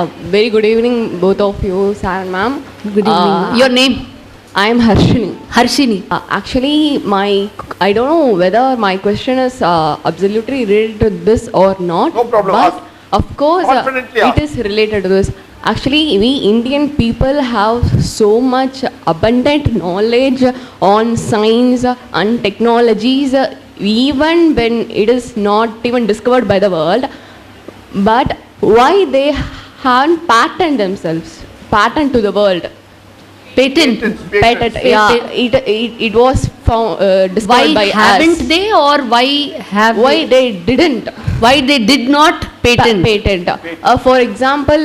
Very good evening, both of you, sir and ma'am. Good evening. Your name? I am Harshini. Harshini. Actually, I don't know whether my question is absolutely related to this or not. No problem. But Ask. of course, Confidently it ask. is related to this. Actually, we Indian people have so much abundant knowledge on science and technologies, even when it is not even discovered by the world. But why they haven't patented themselves, patent to the world? Patent. Patents. Yeah, it was found, discovered by Why haven't us. they, or why have Why they didn't why they did not patent? patent? For example,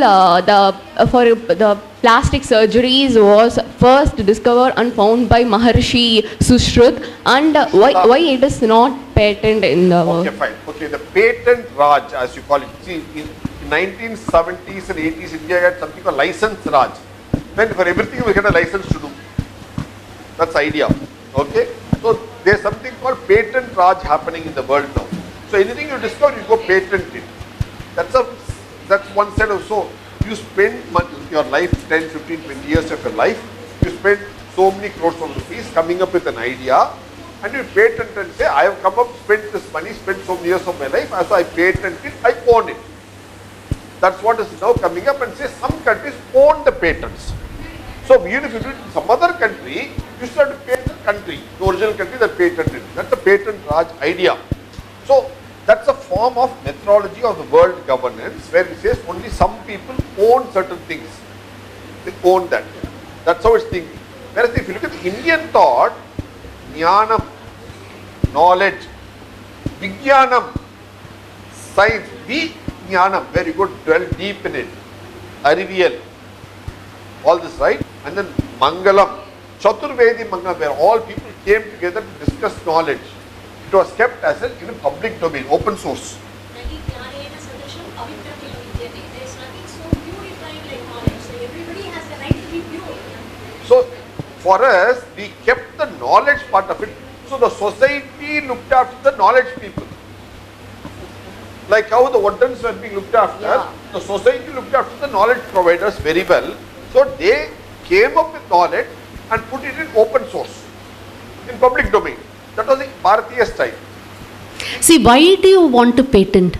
for the plastic surgeries was first discovered and found by Maharshi Sushrut, and why it is not patent in the world? Okay, fine. Okay, the patent Raj, as you call it. See, in 1970s and 80s, India had something called license Raj. When for everything we get a license to do. That's the idea. Okay? So there's something called patent Raj happening in the world now. So anything you discover, you go patent it. That's one side of so you spend your life 10, 15, 20 years of your life, you spend so many crores of rupees coming up with an idea, and you patent and say, I have come up, spent this money, spent so many years of my life, as I patent it, I own it. That's what is now coming up, and say some countries own the patents. So even if you do it in some other country, you still have to pay the country, the original country that patented it. That's the patent Raj idea. So that's a form of methodology of the world governance where it says only some people own certain things. They own that. That's how it's thinking. Whereas if you look at the Indian thought, jnanam, knowledge, vijnanam, science, vijnanam, very good, dwell deep in it, ariviyal, all this, right? And then mangalam, chaturvedi mangalam, where all people came together to discuss knowledge. It was kept as in a public domain, open source. There is nothing so purifying like knowledge. So everybody has the right to be pure. So for us, we kept the knowledge part of it. So the society looked after the knowledge people. Like how the wardens were being looked after, Yeah. the society looked after the knowledge providers very well. So they came up with knowledge and put it in open source, in public domain. That was the Bharatiya style. See, why do you want to patent?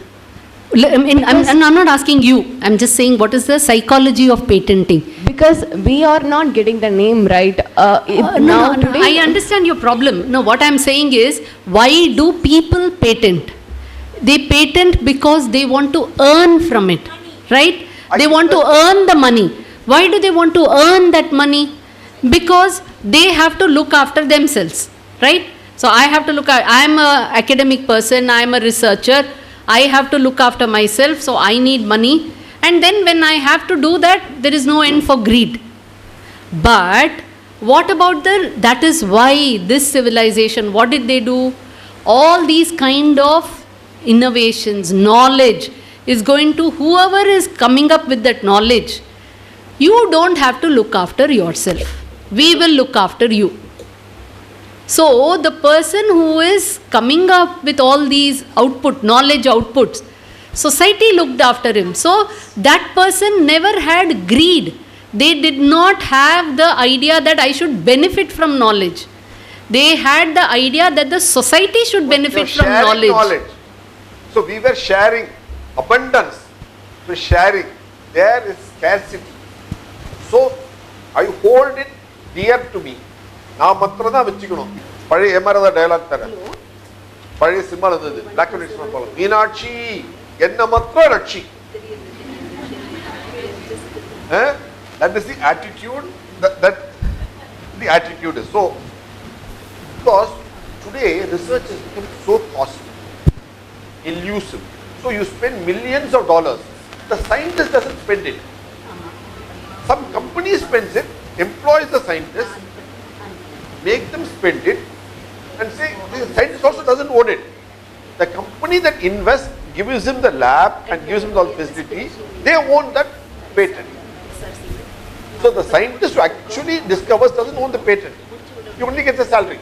I'm not asking you. I'm just saying, what is the psychology of patenting? Because we are not getting the name right. Now No, today, I understand your problem. No, what I'm saying is, why do people patent? They patent because they want to earn from it, right? They want to earn the money. Why do they want to earn that money? Because they have to look after themselves, right? So I have to I'm an academic person, I'm a researcher, I have to look after myself, so I need money. And then when I have to do that, there is no end for greed. But what about that is why this civilization, what did they do? All these kind of innovations, knowledge is going to whoever is coming up with that knowledge. You don't have to look after yourself. We will look after you. So the person who is coming up with all these knowledge outputs, society looked after him. So that person never had greed. They did not have the idea that I should benefit from knowledge. They had the idea that the society should benefit from knowledge. So we were sharing abundance. So sharing, there is scarcity. So I hold it dear to me. நான் மாத்திரம் தான் வச்சுக்கணும். பழைய ஏமாறத dialogue தர. பழைய cinema இருந்தது. Black and white cinema போல. மீனாட்சி என்ன மாத்திரம் ரட்சி. That is the attitude that the attitude is. So because today research has become so costly, elusive. So you spend millions of dollars. The scientist doesn't spend it. Some company spends it, employs the scientist, make them spend it, and say the scientist also doesn't own it. The company that invests gives him the lab and gives him all the facility, they own that patent. So the scientist who actually discovers doesn't own the patent. He only gets a salary.